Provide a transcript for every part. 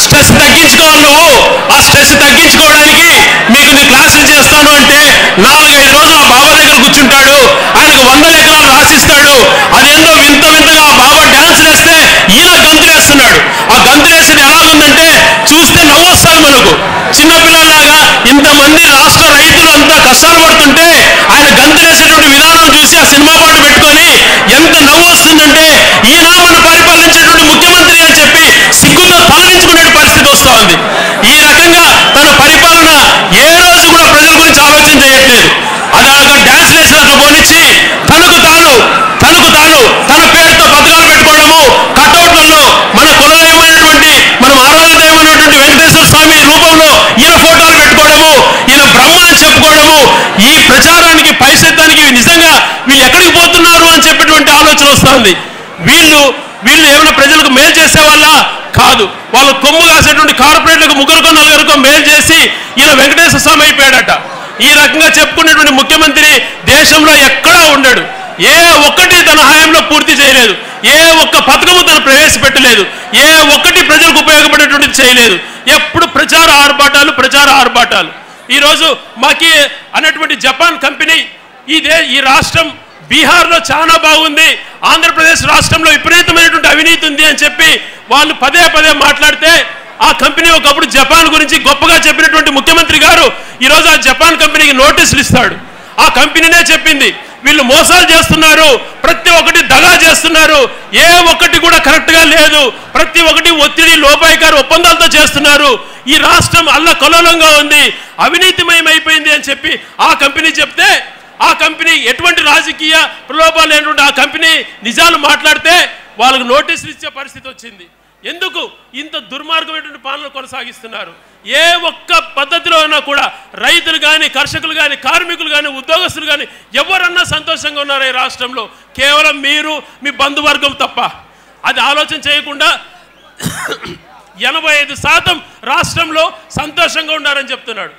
Stress తగ్గించుకోవాలి. నువ్వు ఆ స్ట్రెస్ తగ్గించుకోవడానికి నీకు నీ క్లాసులు చేస్తాను అంటే 4-5 రోజులు ఆ బాబా దగ్గర కూర్చుంటాడు. ఆయనకు 100 ఎకరాలు రాసిస్తాడు. అదేందో వింత వింతగా ఆ బాబా డాన్స్ వేస్తే ఈయన గంతులేస్తున్నాడు. ఆ గంతులేసేది ఎలాగుందంటే చూస్తే నవ్వు వస్తుంది మనకు. చిన్నపిల్లలాగా ఇంతమంది రాష్ట్ర రైతులు అంతా కష్టాలు పడుతుంటే ఆయన గంతులేసేటువంటి విధానం చూసి ఆ సినిమా పాట పెట్టుకొని ఎంత నవ్వు వస్తుందంటే ఈయన మన పరిపాలించేటువంటి ముఖ్యమంత్రి అని చెప్పి సిగ్గుతో తలదించుకునే పరిస్థితి వస్తూ ఉంది. ఈ రకంగా తన పరిపాలన ఏ రోజు కూడా ప్రజల గురించి ఆలోచన చేయట్లేదు. అలాగా డ్యాన్స్ వేసినట్లు పోనిచ్చి తనకు తాను తన పేరుతో పథకాలు పెట్టుకోవడము, కటౌట్లలో మన కులదైవమైనటువంటి మనం ఆరాధదైవమైనటువంటి వెంకటేశ్వర స్వామి రూపంలో ఈయన ఫోటోలు పెట్టుకోవడము, ఈయన బ్రహ్మ అని చెప్పుకోవడము, ఈ ప్రచారానికి పైసెత్తానికి నిజంగా వీళ్ళు ఎక్కడికి పోతున్నారు అని చెప్పేటువంటి ఆలోచన వస్తుంది. వీళ్ళు ఏమైనా ప్రజలకు మేలు చేసే వాళ్ళ కాదు. వాళ్ళు కొమ్ము కాసేటువంటి కార్పొరేట్లకు 3-4 మేలు చేసి ఈయన వెంకటేశ్వర స్వామి అయిపోయాడట. ఈ రకంగా చెప్పుకునేటువంటి ముఖ్యమంత్రి దేశంలో ఎక్కడా ఉండడు. ఏ ఒక్కటి తన హయాంలో పూర్తి చేయలేదు. ఏ ఒక్క పథకము తను ప్రవేశపెట్టలేదు. ఏ ఒక్కటి ప్రజలకు ఉపయోగపడేటువంటిది చేయలేదు. ఎప్పుడు ప్రచార ఆర్భాటాలు. ఈరోజు మాకి అనేటువంటి జపాన్ కంపెనీ ఈ రాష్ట్రం బీహార్లో చాలా బాగుంది, ఆంధ్రప్రదేశ్ రాష్ట్రంలో విపరీతమైనటువంటి అవినీతి ఉంది అని చెప్పి వాళ్ళు పదే మాట్లాడితే ఆ కంపెనీ ఒకప్పుడు జపాన్ గురించి గొప్పగా చెప్పినటువంటి ముఖ్యమంత్రి గారు ఈరోజు ఆ జపాన్ కంపెనీకి నోటీసులు ఇస్తాడు. ఆ కంపెనీనే చెప్పింది వీళ్ళు మోసాలు చేస్తున్నారు, ప్రతి ఒక్కటి దగా చేస్తున్నారు, ఏ ఒక్కటి కూడా కరెక్ట్గా లేదు, ప్రతి ఒక్కటి ఒత్తిడి లోపాయికారు ఒప్పందాలతో చేస్తున్నారు, ఈ రాష్ట్రం అల్లకల్లోలంగా ఉంది, అవినీతిమయం అయిపోయింది అని చెప్పి ఆ కంపెనీ చెప్తే ఆ కంపెనీ ఎటువంటి రాజకీయ ప్రలోభాలు లేనటువంటి ఆ కంపెనీ నిజాలు మాట్లాడితే వాళ్ళకు నోటీసులు ఇచ్చే పరిస్థితి వచ్చింది. ఎందుకు ఇంత దుర్మార్గమైనటువంటి పాలన కొనసాగిస్తున్నారు? ఏ ఒక్క పద్ధతిలో అయినా కూడా రైతులు కానీ, కర్షకులు కానీ, కార్మికులు కానీ, ఉద్యోగస్తులు కానీ ఎవరన్నా సంతోషంగా ఉన్నారు ఈ రాష్ట్రంలో? కేవలం మీరు మీ బంధువర్గం తప్ప. అది ఆలోచన చేయకుండా 85% రాష్ట్రంలో సంతోషంగా ఉన్నారని చెప్తున్నాడు.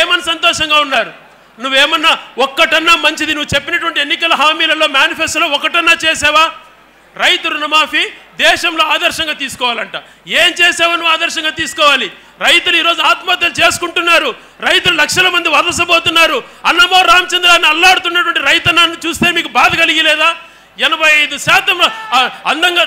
ఏమని సంతోషంగా ఉన్నారు? నువ్వేమన్నా ఒక్కటన్నా మంచిది నువ్వు చెప్పినటువంటి ఎన్నికల హామీలలో మేనిఫెస్టోలో ఒకటన్నా చేసావా? రైతు రుణమాఫీ దేశంలో ఆదర్శంగా తీసుకోవాలంట. ఏం చేసావో నువ్వు ఆదర్శంగా తీసుకోవాలి. రైతులు ఈరోజు ఆత్మహత్యలు చేసుకుంటున్నారు. రైతులు లక్షల మంది వలసపోతున్నారు. అన్నమో రామచంద్ర అని అల్లాడుతున్నటువంటి రైతన్నాన్ని చూస్తే మీకు బాధ కలిగలేదా? 85% అందంగా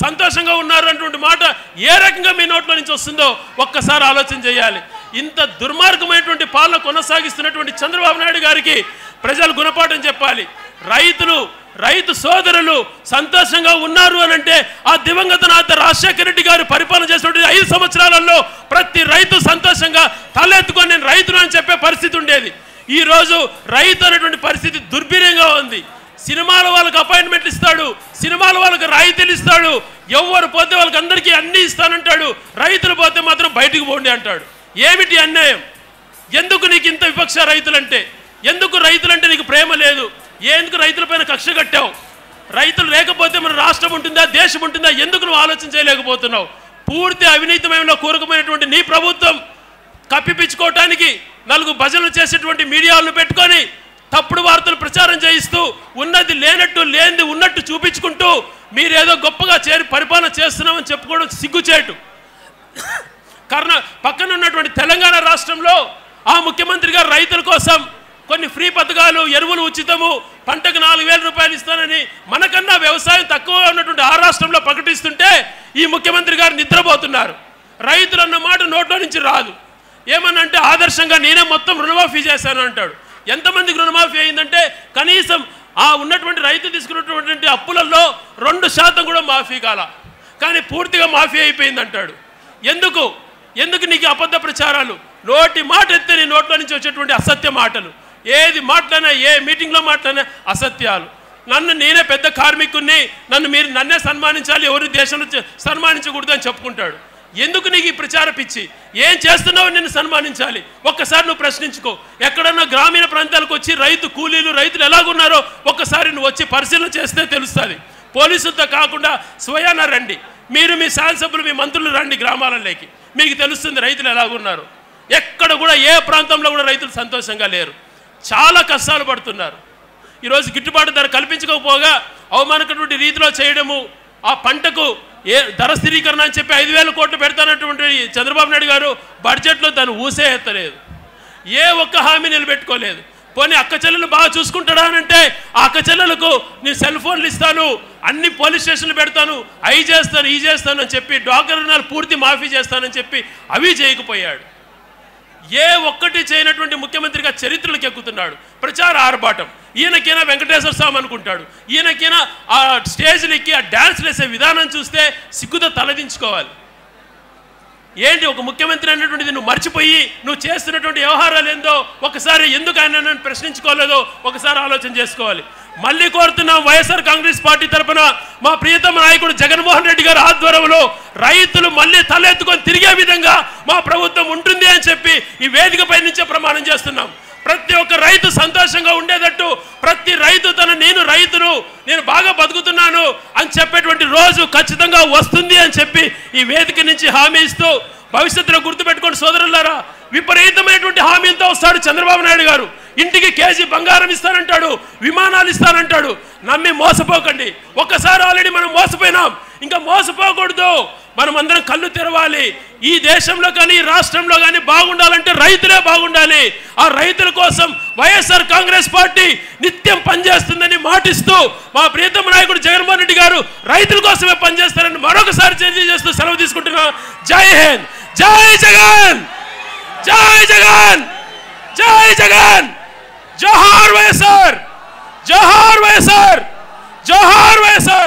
సంతోషంగా ఉన్నారు అన్నటువంటి మాట ఏ రకంగా మీ నోట్లో నుంచి వస్తుందో ఒక్కసారి ఆలోచన చేయాలి. ఇంత దుర్మార్గమైనటువంటి పాలన కొనసాగిస్తున్నటువంటి చంద్రబాబు నాయుడు గారికి ప్రజలు గుణపాఠం చెప్పాలి. రైతు సోదరులు సంతోషంగా ఉన్నారు అని అంటే ఆ దివంగత నేత రాజశేఖర రెడ్డి గారు పరిపాలన చేసినటువంటి 5 సంవత్సరాలలో ప్రతి రైతు సంతోషంగా తలెత్తుకొని నేను రైతును అని చెప్పే పరిస్థితి ఉండేది. ఈరోజు రైతు అనేటువంటి పరిస్థితి దుర్భీరంగా ఉంది. సినిమాల వాళ్ళకి అపాయింట్మెంట్లు ఇస్తాడు, సినిమాల వాళ్ళకి రాయితీలు ఇస్తాడు, ఎవరు పోతే వాళ్ళకి అందరికీ అన్నీ ఇస్తానంటాడు, రైతులు పోతే మాత్రం బయటికి పోండి అంటాడు. ఏమిటి అన్యాయం? ఎందుకు నీకు ఇంత విపక్ష రైతులంటే? ఎందుకు రైతులంటే నీకు ప్రేమ లేదు? ఎందుకు రైతులపైన కక్ష కట్టావు? రైతులు లేకపోతే మన రాష్ట్రం ఉంటుందా, దేశం ఉంటుందా? ఎందుకు నువ్వు ఆలోచన చేయలేకపోతున్నావు? పూర్తి అవినీతిమయంలో కూరుకుపోయినటువంటి నీ ప్రభుత్వం కప్పిపించుకోవటానికి 4 భజనలు చేసేటువంటి మీడియాలను పెట్టుకొని తప్పుడు వార్తలు ప్రచారం చేయిస్తూ ఉన్నది లేనట్టు లేనిది ఉన్నట్టు చూపించుకుంటూ మీరేదో గొప్పగా పరిపాలన చేస్తున్నామని చెప్పుకోవడం సిగ్గుచేటు. పక్కన ఉన్నటువంటి తెలంగాణ రాష్ట్రంలో ఆ ముఖ్యమంత్రి గారు రైతుల కోసం కొన్ని ఫ్రీ పథకాలు, ఎరువులు ఉచితము, పంటకు 4,000 రూపాయలు ఇస్తానని మనకన్నా వ్యవసాయం తక్కువగా ఉన్నటువంటి ఆ రాష్ట్రంలో ప్రకటిస్తుంటే ఈ ముఖ్యమంత్రి గారు నిద్రపోతున్నారు. రైతులు అన్న మాట నోట్లో నుంచి రాదు. ఏమనంటే ఆదర్శంగా నేనే మొత్తం రుణమాఫీ చేశాను అంటాడు. ఎంతమందికి రుణమాఫీ అయిందంటే కనీసం ఆ ఉన్నటువంటి రైతు తీసుకున్నటువంటి అప్పులలో 2% కూడా మాఫీ కాల, కానీ పూర్తిగా మాఫీ అయిపోయింది అంటాడు. ఎందుకు నీకు అబద్ధ ప్రచారాలు? నోటి మాట ఎత్తే నీ నోట్లో నుంచి వచ్చేటువంటి అసత్య మాటలు, ఏది మాట్లాడినా ఏ మీటింగ్లో మాట్లాడినా అసత్యాలు. నేనే పెద్ద కార్మికుడిని, నన్నే సన్మానించాలి, ఎవరి దేశంలో సన్మానించకూడదు అని చెప్పుకుంటాడు. ఎందుకు నీకు ఈ ప్రచార పిచ్చి? ఏం చేస్తున్నావు నిన్ను సన్మానించాలి? ఒక్కసారి నువ్వు ప్రశ్నించుకో. ఎక్కడన్నా గ్రామీణ ప్రాంతాలకు వచ్చి రైతులు ఎలాగున్నారో ఒక్కసారి నువ్వు వచ్చి పరిశీలన చేస్తే తెలుస్తుంది. పోలీసులతో కాకుండా స్వయాన రండి, మీరు మీ శాసనసభ్యులు మీ మంత్రులు రండి గ్రామాలలోకి, మీకు తెలుస్తుంది రైతులు ఎలాగున్నారు. ఎక్కడ కూడా ఏ ప్రాంతంలో కూడా రైతులు సంతోషంగా లేరు, చాలా కష్టాలు పడుతున్నారు. ఈరోజు గిట్టుబాటు ధర కల్పించకపోగా అవమానకరమైన రీతిలో చేయడము, ఆ పంటకు ధర స్థిరీకరణ అని చెప్పి 5,000 కోట్లు పెడతానటువంటి చంద్రబాబు నాయుడు గారు బడ్జెట్లో తను ఊసే ఎత్తలేదు. ఏ ఒక్క హామీ నిలబెట్టుకోలేదు. పోనీ అక్క చెల్లెలు బాగా చూసుకుంటాడా అని అంటే ఆ అక్క చెల్లెలకు నేను సెల్ ఫోన్లు ఇస్తాను, అన్ని పోలీస్ స్టేషన్లు పెడతాను, అవి చేస్తాను ఈ చేస్తాను అని చెప్పి డాక్టర్ రుణాలు పూర్తి మాఫీ చేస్తానని చెప్పి అవి చేయకపోయాడు. ఏ ఒక్కటి చేయనటువంటి ముఖ్యమంత్రిగా చరిత్రలకు ఎక్కుతున్నాడు. ప్రచార ఆర్భాటం. ఈయనకైనా వెంకటేశ్వర స్వామి అనుకుంటాడు. ఈయనకైనా ఆ స్టేజ్లు ఎక్కి ఆ డ్యాన్స్లు వేసే విధానం చూస్తే సిగ్గుతో తలదించుకోవాలి. ఏంటి ఒక ముఖ్యమంత్రి అనేటువంటిది నువ్వు మర్చిపోయి నువ్వు చేస్తున్నటువంటి వ్యవహారాలు ఏందో ఒకసారి ఎందుకు ఆయన నన్ను ప్రశ్నించుకోలేదో ఒకసారి ఆలోచన చేసుకోవాలి. మళ్ళీ కోరుతున్నాం, వైఎస్ఆర్ కాంగ్రెస్ పార్టీ తరఫున మా ప్రియతమ నాయకుడు జగన్మోహన్ రెడ్డి గారి ఆధ్వర్యంలో రైతులు మళ్ళీ తలెత్తుకొని తిరిగే విధంగా మా ప్రభుత్వం ఉంటుంది అని చెప్పి ఈ వేదికపై నుంచే ప్రమాణం చేస్తున్నాం. ప్రతి ఒక్క రైతు సంతోషంగా ఉండేటట్టు, ప్రతి రైతు నేను బాగా బతుకుతున్నాను అని చెప్పేటువంటి రోజు ఖచ్చితంగా వస్తుంది అని చెప్పి ఈ వేదిక నుంచి హామీ ఇస్తూ, భవిష్యత్తులో గుర్తుపెట్టుకోండి సోదరులారా, విపరీతమైనటువంటి హామీలతో వస్తాడు చంద్రబాబు నాయుడు గారు. ఇంటికి కేజీ బంగారం ఇస్తానంటాడు, విమానాలు ఇస్తానంటాడు. నమ్మి మోసపోకండి. ఒక్కసారి ఆల్రెడీ మనం మోసపోయినాం, ఇంకా మోసపోకూడదు. మనం అందరం కళ్ళు తెరవాలి. ఈ దేశంలో కానీ ఈ రాష్ట్రంలో కానీ బాగుండాలంటే రైతులే బాగుండాలి. ఆ రైతుల కోసం వైఎస్ఆర్ కాంగ్రెస్ పార్టీ నిత్యం పనిచేస్తుందని మాటిస్తూ మా ప్రియతమ నాయకుడు జగన్మోహన్ రెడ్డి గారు రైతుల కోసమే పనిచేస్తారని మరొకసారి తెలియజేస్తూ సెలవు తీసుకుంటున్నాం. జై హింద్, జై జగన్, జై జగన్, జై జగన్, జోహార్ వైఎస్ఆర్, జోహార్ వైఎస్ఆర్, జోహార్ వైఎస్ఆర్.